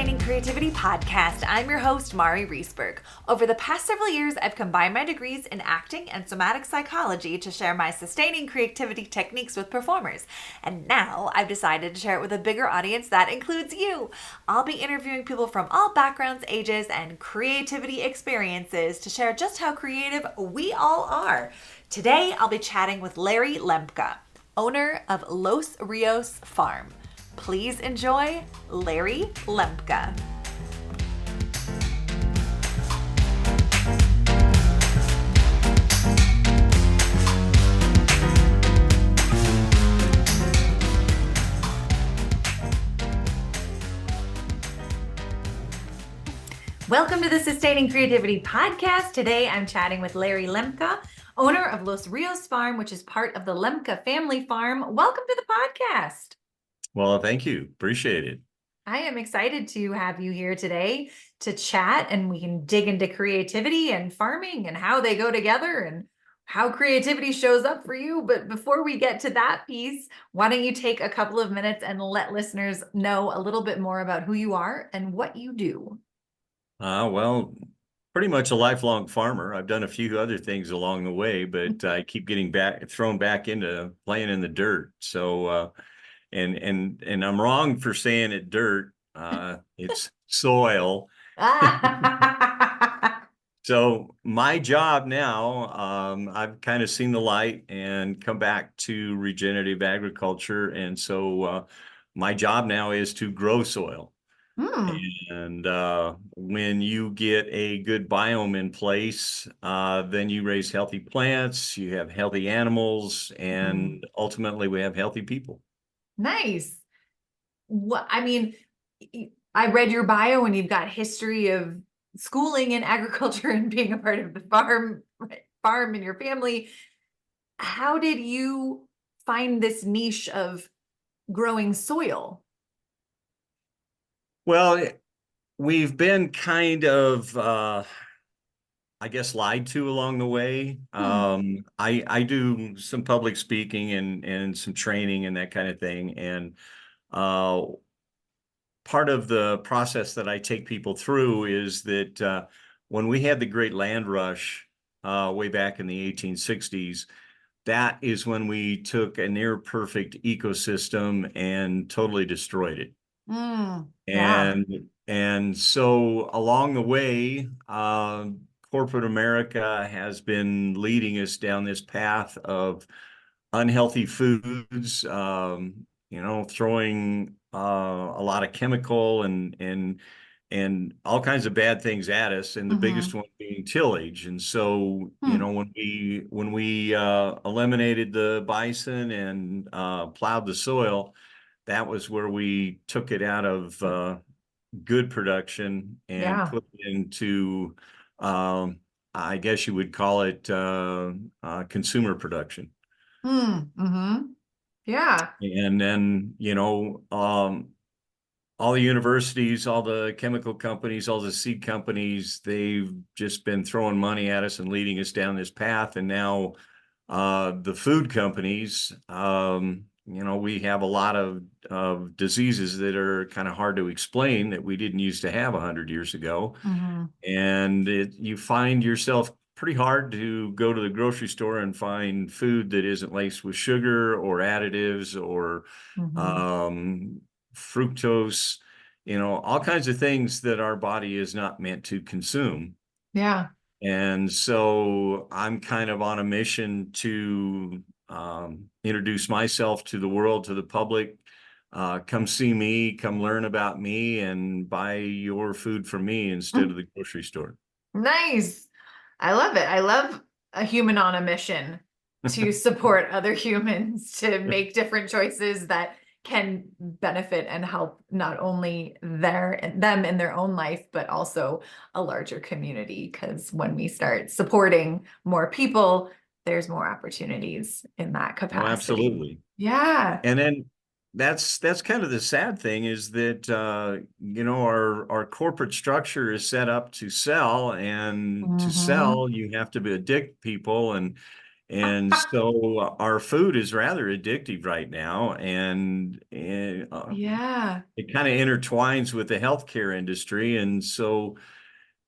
Sustaining Creativity podcast. I'm your host, Mari Riesberg. Over the past several years, I've combined my degrees in acting and somatic psychology to share my sustaining creativity techniques with performers. And now I've decided to share it with a bigger audience that includes you. I'll be interviewing people from all backgrounds, ages, and creativity experiences to share just how creative we all are. Today, I'll be chatting with Larry Lempka, owner of Los Rios Farm. Please enjoy Larry Lempka. Welcome to the Sustaining Creativity podcast. Today I'm chatting with Larry Lempka, owner of Los Rios Farm, which is part of the Lempka family farm. Welcome to the podcast. Well, thank you. Appreciate it. I am excited to have you here today to chat, and we can dig into creativity and farming and how they go together and how creativity shows up for you. But before we get to that piece, why don't you take a couple of minutes and let listeners know a little bit more about who you are and what you do? Well, pretty much a lifelong farmer. I've done a few other things along the way, but I keep getting thrown back into playing in the dirt. So, and I'm wrong for saying it dirt. It's soil. So my job now, I've kind of seen the light and come back to regenerative agriculture. And so my job now is to grow soil. And when you get a good biome in place, then you raise healthy plants, you have healthy animals, and ultimately we have healthy people. Nice. I read your bio and you've got history of schooling in agriculture and being a part of the farm in your family. How did you find this niche of growing soil? Well, we've been kind of, I guess, lied to along the way. I do some public speaking and some training and that kind of thing. And part of the process that I take people through is that when we had the great land rush way back in the 1860s, that is when we took a near perfect ecosystem and totally destroyed it. Yeah. And so along the way, corporate America has been leading us down this path of unhealthy foods, throwing a lot of chemical and all kinds of bad things at us, and the biggest one being tillage. And so, when we eliminated the bison and plowed the soil, that was where we took it out of good production and put it into, I guess you would call it consumer production. Yeah. And then, all the universities, all the chemical companies, all the seed companies, they've just been throwing money at us and leading us down this path. And now the food companies, we have a lot of diseases that are kind of hard to explain that we didn't used to have 100 years ago. And you find yourself pretty hard to go to the grocery store and find food that isn't laced with sugar or additives or fructose, all kinds of things that our body is not meant to consume. Yeah. And so I'm kind of on a mission to introduce myself to the world, to the public. Come see me, come learn about me, and buy your food from me instead of the grocery store. Nice. I love it. I love a human on a mission to support other humans to make different choices that can benefit and help not only them in their own life, but also a larger community. Because when we start supporting more people, there's more opportunities in that capacity. Oh, absolutely. Yeah. And then that's kind of the sad thing is that our corporate structure is set up to sell, and to sell you have to addict people, and And so our food is rather addictive right now, and Yeah. it kind of intertwines with the healthcare industry. And so,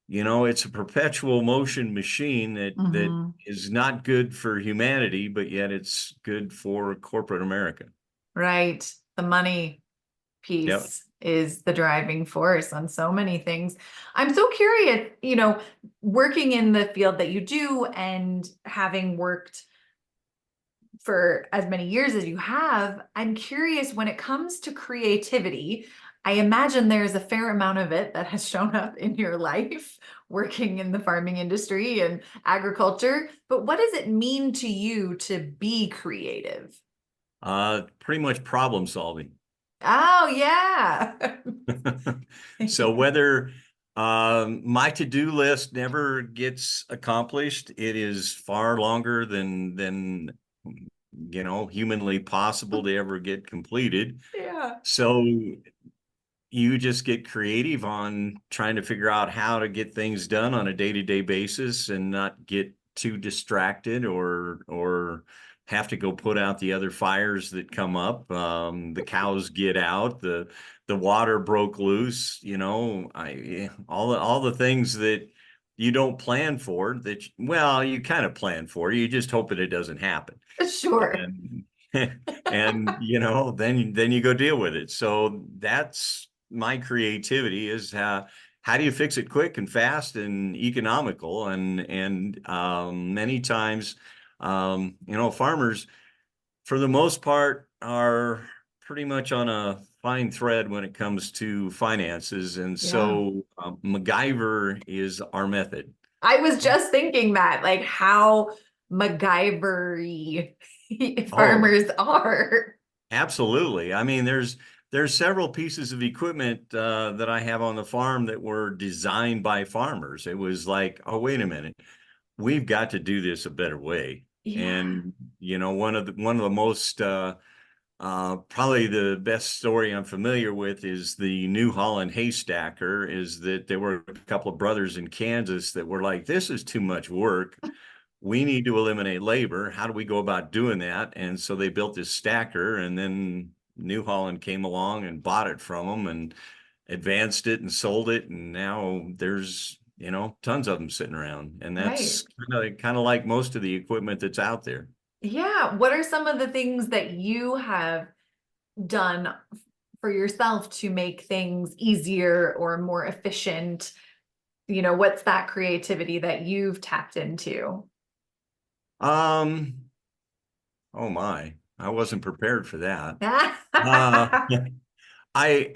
it's a perpetual motion machine that Hmm. is not good for humanity, but yet it's good for corporate America. Right. The money Yep. piece is the driving force on so many things. I'm so curious, working in the field that you do and having worked for as many years as you have, I'm curious when it comes to creativity. I imagine there's a fair amount of it that has shown up in your life working in the farming industry and agriculture. But what does it mean to you to be creative? Pretty much problem solving. Oh, yeah. So whether my to-do list never gets accomplished, it is far longer than humanly possible to ever get completed. Yeah. So you just get creative on trying to figure out how to get things done on a day-to-day basis and not get too distracted or have to go put out the other fires that come up. The cows get out, the water broke loose, all the things that you don't plan for that, well, you kind of plan for, you just hope that it doesn't happen. Sure. And and then you go deal with it. So that's my creativity is how do you fix it quick and fast and economical, and many times farmers for the most part are pretty much on a fine thread when it comes to finances, and Yeah. so MacGyver is our method. I was just thinking that, like how MacGyver-y Oh, farmers are. absolutely. I mean, there's several pieces of equipment that I have on the farm that were designed by farmers. It was like, oh, wait a minute, we've got to do this a better way. Yeah. And one of the most probably the best story I'm familiar with is the New Holland hay stacker. Is that there were a couple of brothers in Kansas that were like, this is too much work, we need to eliminate labor. How do we go about doing that? And so they built this stacker, and then New Holland came along and bought it from them and advanced it and sold it. And now there's, tons of them sitting around. And Right. that's kind of like most of the equipment that's out there. Yeah. What are some of the things that you have done for yourself to make things easier or more efficient? What's that creativity that you've tapped into? Um, oh my, I wasn't prepared for that. Uh, I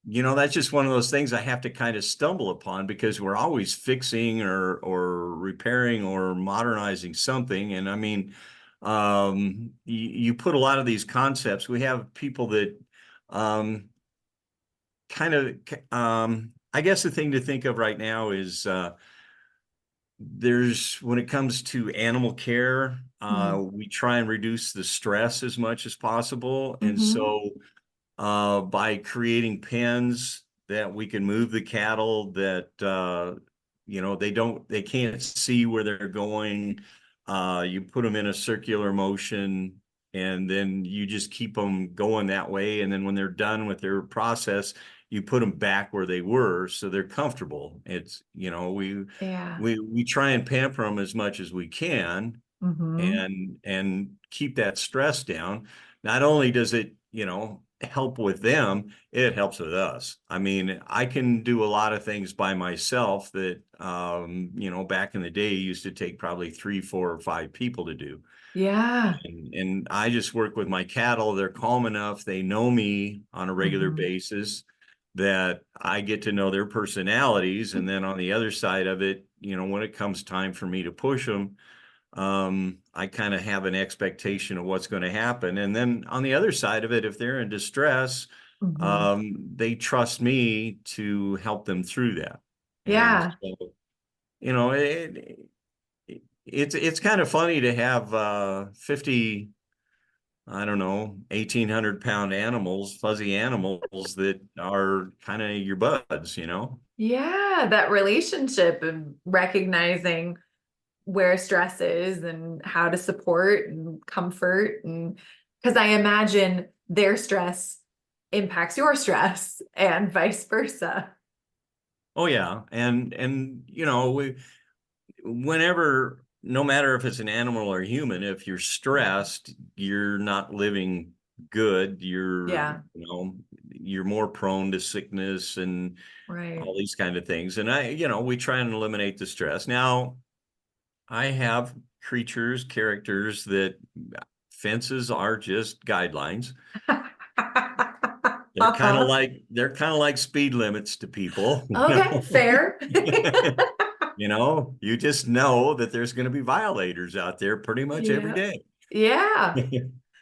that's just one of those things I have to kind of stumble upon because we're always fixing or repairing or modernizing something. And I mean, you put a lot of these concepts. We have people that um, kind of, I guess the thing to think of right now is when it comes to animal care, we try and reduce the stress as much as possible. And Mm-hmm. so by creating pens that we can move the cattle that they can't see where they're going. You put them in a circular motion, and then you just keep them going that way. And then when they're done with their process, you put them back where they were, so they're comfortable. It's we Yeah. we we try and pamper them as much as we can, Mm-hmm. and keep that stress down. Not only does it, help with them, it helps with us. I mean, I can do a lot of things by myself that, back in the day used to take probably three, four, or five people to do. Yeah. And I just work with my cattle. They're calm enough. They know me on a regular Mm-hmm. basis that I get to know their personalities. And then on the other side of it, when it comes time for me to push them, I kind of have an expectation of what's going to happen. And then on the other side of it, if they're in distress, Mm-hmm. they trust me to help them through that. And Yeah. so, it's kind of funny to have 50, I don't know, 1,800-pound animals, fuzzy animals that are kind of your buds. Yeah. That relationship and recognizing where stress is and how to support and comfort, and because I imagine their stress impacts your stress and vice versa. Oh yeah. And you know, whenever, no matter if it's an animal or human, if you're stressed, you're not living good. Yeah, You're more prone to sickness and right. all these kind of things. And we try and eliminate the stress. Now, I have characters that fences are just guidelines. Uh-huh. They're kind of like speed limits to people. Okay, fair. You just know that there's going to be violators out there pretty much every Yeah. day. Yeah.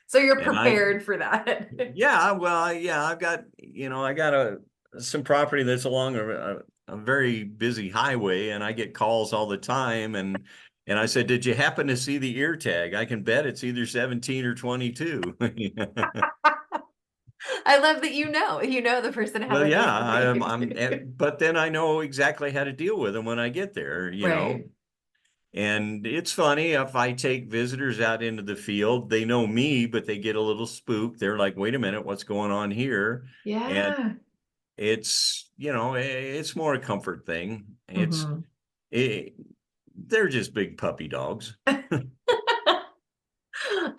So you're And I, prepared for that. yeah, well, yeah, I got some property that's along a very busy highway, and I get calls all the time. And I said, did you happen to see the ear tag? I can bet it's either 17 or 22. I love that you know the person Well, having yeah, the but then I know exactly how to deal with them when I get there. Right. And it's funny, if I take visitors out into the field, they know me, but they get a little spooked. They're like, wait a minute, what's going on here? And Yeah. it's more a comfort thing. Hmm. It, they're just big puppy dogs.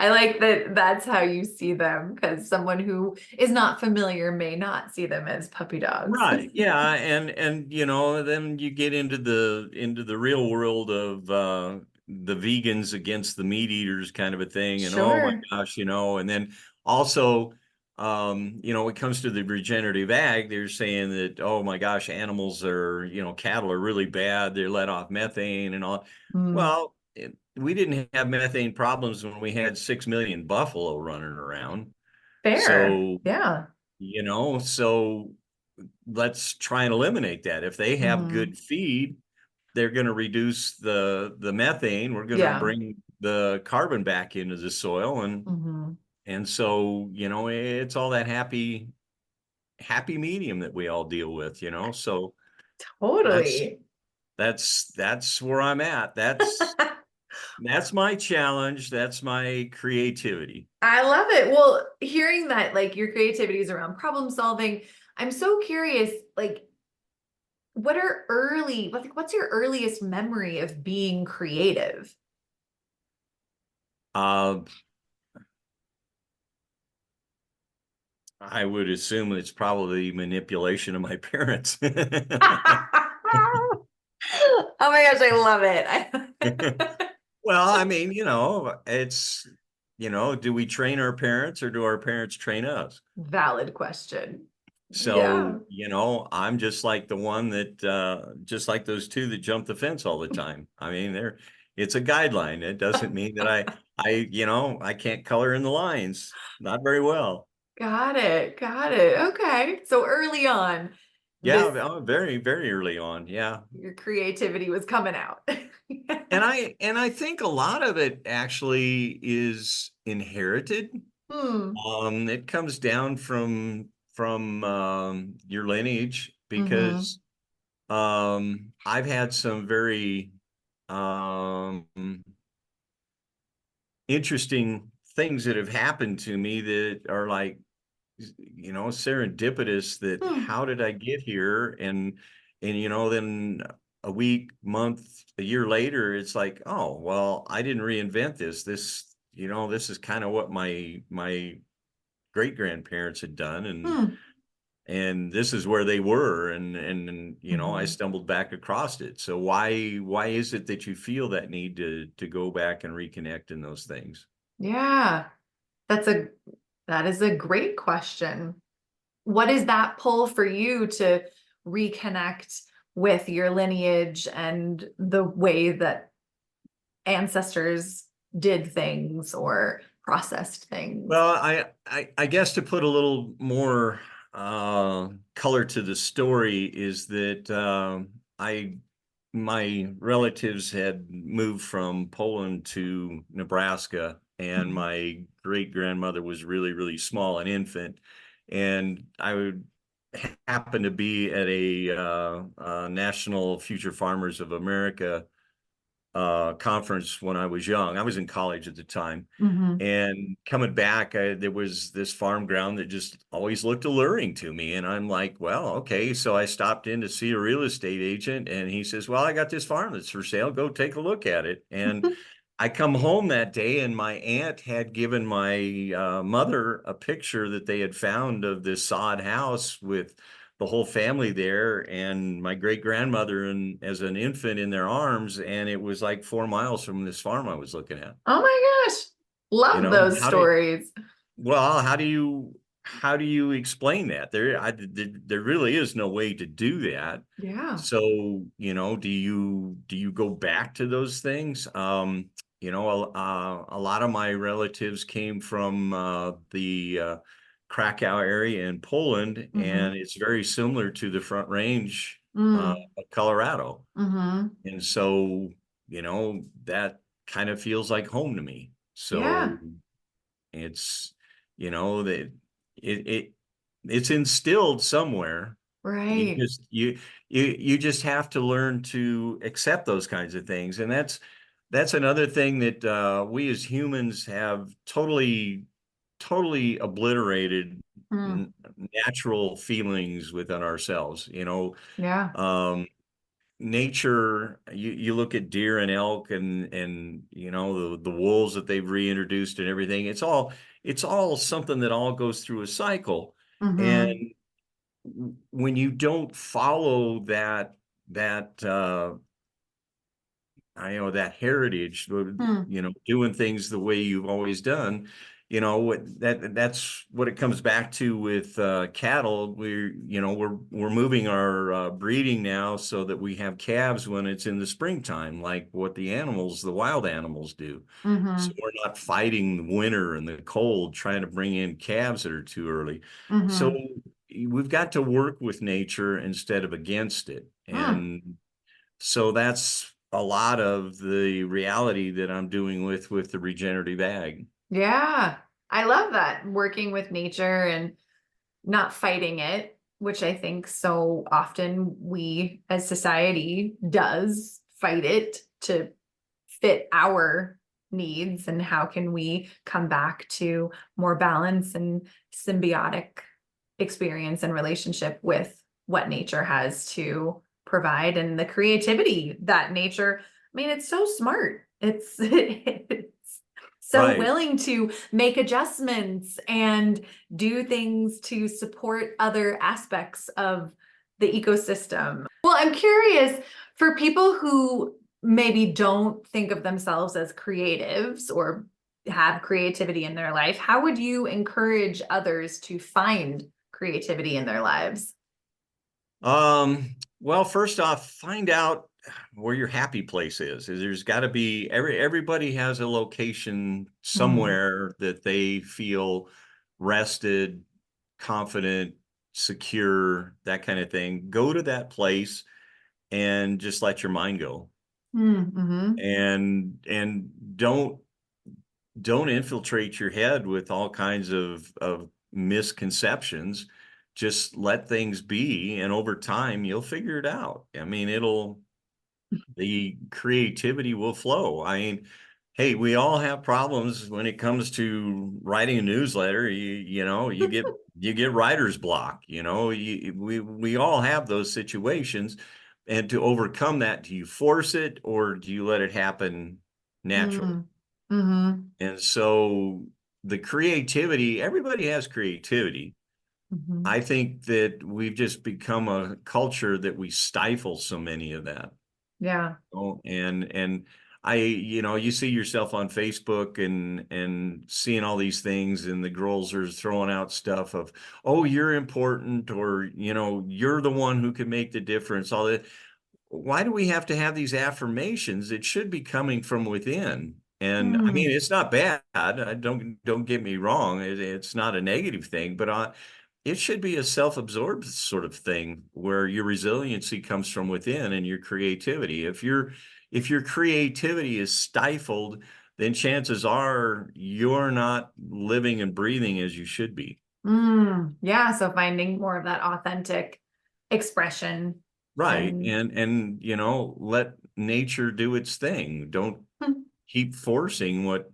I like that that's how you see them, because someone who is not familiar may not see them as puppy dogs. Right. Yeah. And then you get into the real world of the vegans against the meat eaters kind of a thing. And oh my Sure. gosh, and then also, when it comes to the regenerative ag, they're saying that, oh my gosh, animals are, cattle are really bad. They let off methane and all. Mm, Well, we didn't have methane problems when we had 6 million buffalo running around. fair. So, Yeah. so let's try and eliminate that. If they have Hmm. good feed, they're going to reduce the methane. We're going to Yeah. bring the carbon back into the soil, Hmm. and so it's all that happy medium that we all deal with. So that's Totally. that's where I'm at. That's my challenge. That's my creativity. I love it. Well, hearing that like your creativity is around problem solving, I'm so curious, like what's your earliest memory of being creative? Uh, I would assume it's probably manipulation of my parents. Oh my gosh, I love it. Well, I mean, do we train our parents or do our parents train us? Valid question. Yeah. So, I'm just like the one that, just like those two that jump the fence all the time. I mean, it's a guideline. It doesn't mean that I can't color in the lines. Not very well. Got it. Got it. Okay. So early on, Yeah, this very, very early on. Yeah. your creativity was coming out. And I think a lot of it actually is inherited. Hmm. It comes down from your lineage Mm-hmm. because I've had some very um, interesting things that have happened to me that are like, serendipitous, that Hmm. how did I get here? And then a week, month, a year later, it's like, oh, well, I didn't reinvent this. This is kind of what my great grandparents had done, Hmm. and this is where they were, and I Hmm. stumbled back across it. So why is it that you feel that need to go back and reconnect in those things? Yeah. That's a that is a great question. What is that pull for you to reconnect with your lineage and the way that ancestors did things or processed things? Well, I guess to put a little more color to the story is that I my relatives had moved from Poland to Nebraska, and Mhm. my great grandmother was really, really small, an infant, and I would happen to be at a National Future Farmers of America conference when I was young. I was in college at the time. Mm-hmm. And coming back, there was this farm ground that just always looked alluring to me. And I'm like, well, okay. So I stopped in to see a real estate agent, and he says, well, I got this farm that's for sale. Go take a look at it. And I come home that day, and my aunt had given my mother a picture that they had found of this sod house with the whole family there, and my great grandmother and as an infant in their arms, and it was like 4 miles from this farm I was looking at. Oh my gosh. You Love know, those stories. well, how do you explain that? There really is no way to do that. Yeah. So, do you go back to those things? A lot of my relatives came from the Krakow area in Poland, Mm-hmm. and it's very similar to the Front Range Mm. of Colorado. Mm-hmm. And so, that kind of feels like home to me. Yeah. So it's, that it it's instilled somewhere. You Right. just you just have to learn to accept those kinds of things. And that's another thing that we as humans have totally obliterated Mm. natural feelings within ourselves. Yeah. Um, nature, you look at deer and elk and the wolves that they've reintroduced and everything. It's all something that all goes through a cycle. And Mm-hmm. when you don't follow that I know that heritage, Mm. doing things the way you've always done, that's what it comes back to with cattle. We're moving our breeding now so that we have calves when it's in the springtime, like what the wild animals do. So Mm-hmm. we're not fighting the winter and the cold, trying to bring in calves that are too early. So Mm-hmm. we've got to work with nature instead of against it. Mm. And so that's a lot of the reality that I'm doing with the regenerative ag. Yeah. I love that. Working with nature and not fighting it, which I think so often we as society does fight it to fit our needs. And how can we come back to more balance and symbiotic experience and relationship with what nature has to provide and the creativity that nature, I mean, it's so smart. It's so Right. willing to make adjustments and do things to support other aspects of the ecosystem. Well, I'm curious, for people who maybe don't think of themselves as creatives or have creativity in their life, how would you encourage others to find creativity in their lives? Well, first off, find out where your happy place is. There's got to be everybody has a location Mm, somewhere that they feel rested, confident, secure, that kind of thing. Go to that place and just let your mind go. mm-hmm, And don't infiltrate your head with all kinds of misconceptions. Just let things be, and over time you'll figure it out. I mean, the creativity will flow. I mean, hey, we all have problems when it comes to writing a newsletter. You get writer's block. We all have those situations, and to overcome that, do you force it or do you let it happen naturally? mm, mm-hmm, And so the creativity, everybody has creativity. mm-hmm. I think that we've just become a culture that we stifle so many of that. Yeah. And you see yourself on Facebook and seeing all these things, and the girls are throwing out stuff of, oh, you're important, or you're the one who can make the difference. All that. Why do we have to have these affirmations? It should be coming from within. And I mean, Mm, it's not bad. Don't get me wrong. It's not a negative thing, but it should be a self-absorbed sort of thing where your resiliency comes from within and your creativity. If your creativity is stifled, then chances are you're not living and breathing as you should be. yeah. So finding more of that authentic expression Right. and And let nature do its thing. Don't keep forcing what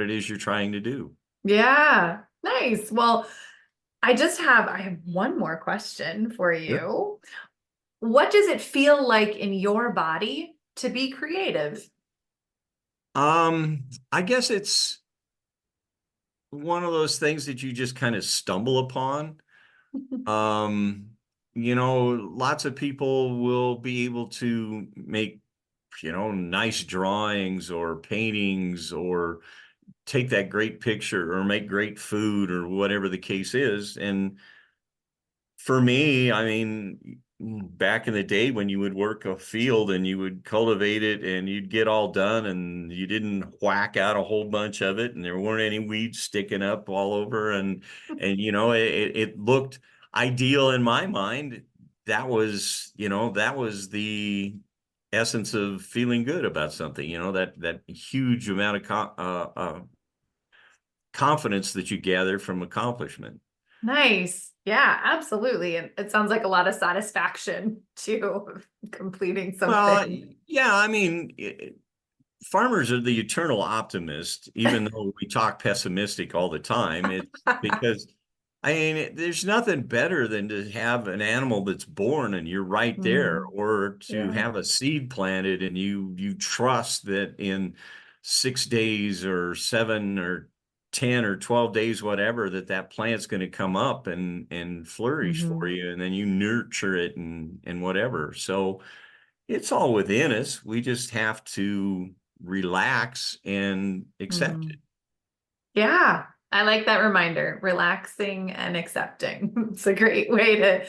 it is you're trying to do. Yeah, nice. Well, I have one more question for Sure. you. What does it feel like in your body to be creative? I guess it's one of those things that you just kind of stumble upon. Um, lots of people will be able to make, nice drawings or paintings or take that great picture or make great food or whatever the case is. And for me, I mean, back in the day when you would work a field and you would cultivate it and you'd get all done and you didn't whack out a whole bunch of it and there weren't any weeds sticking up all over and it looked ideal in my mind. That was the essence of feeling good about something, that huge amount of confidence that you gather from accomplishment. Nice. Yeah, absolutely. And it sounds like a lot of satisfaction too, completing Well, something. yeah, I mean, farmers are the eternal optimist, even though we talk pessimistic all the time. It's because, I mean, there's nothing better than to have an animal that's born and you're right there, Mm, or to yeah. have a seed planted and you trust that in 6 days or 7 or 10 or 12 days, whatever, that plant's going to come up and flourish for Hmm. you, and then you nurture it and whatever. So it's all within us. We just have to relax and accept Mm. it. Yeah, I like that reminder, relaxing and accepting. It's a great way to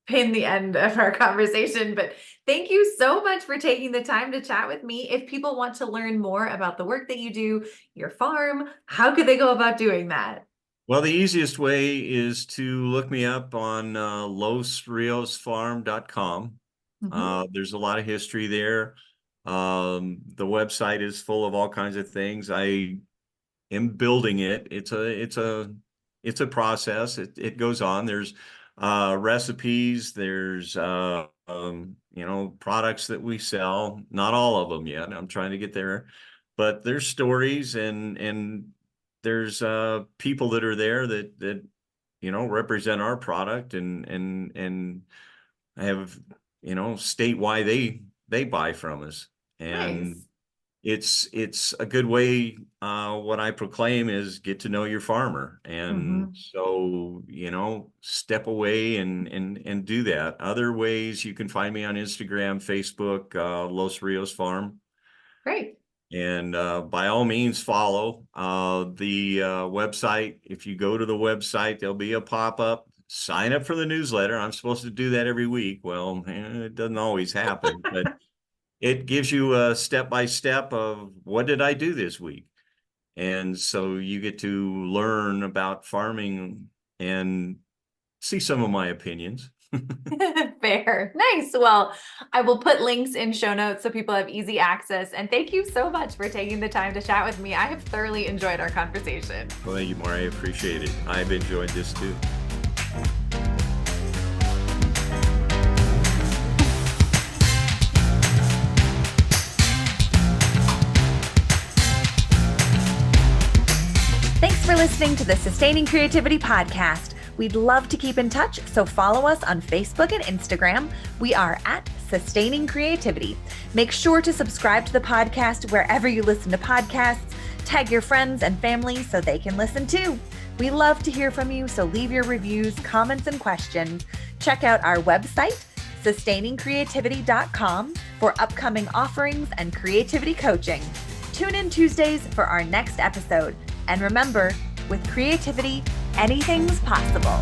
pin the end of our conversation. But thank you so much for taking the time to chat with me. If people want to learn more about the work that you do, your farm, how could they go about doing that? Well, the easiest way is to look me up on losriosfarm.com. Hmm. There's a lot of history there. The website is full of all kinds of things. I am building it. It's a process. It goes on. There's recipes. There's products that we sell. Not all of them yet. I'm trying to get there, but there's stories and there's people that are there that represent our product and have state why they buy from us. And Nice. it's a good way. What I proclaim is get to know your farmer. And Hmm. so, step away and do that. Other ways, you can find me on Instagram, Facebook, Los Rios Farm. Great. And by all means, follow the website. If you go to the website, there'll be a pop-up. Sign up for the newsletter. I'm supposed to do that every week. Well, it doesn't always happen, but it gives you a step-by-step of what did I do this week. And so you get to learn about farming and see some of my opinions. Fair. Nice. Well, I will put links in show notes so people have easy access. And thank you so much for taking the time to chat with me. I have thoroughly enjoyed our conversation. Well, thank you, Maury. I appreciate it. I've enjoyed this too. Thanks for listening to the Sustaining Creativity Podcast. We'd love to keep in touch, so follow us on Facebook and Instagram. We are at Sustaining Creativity. Make sure to subscribe to the podcast wherever you listen to podcasts. Tag your friends and family so they can listen too. We love to hear from you, so leave your reviews, comments, and questions. Check out our website, sustainingcreativity.com, for upcoming offerings and creativity coaching. Tune in Tuesdays for our next episode. And remember, with creativity, anything's possible.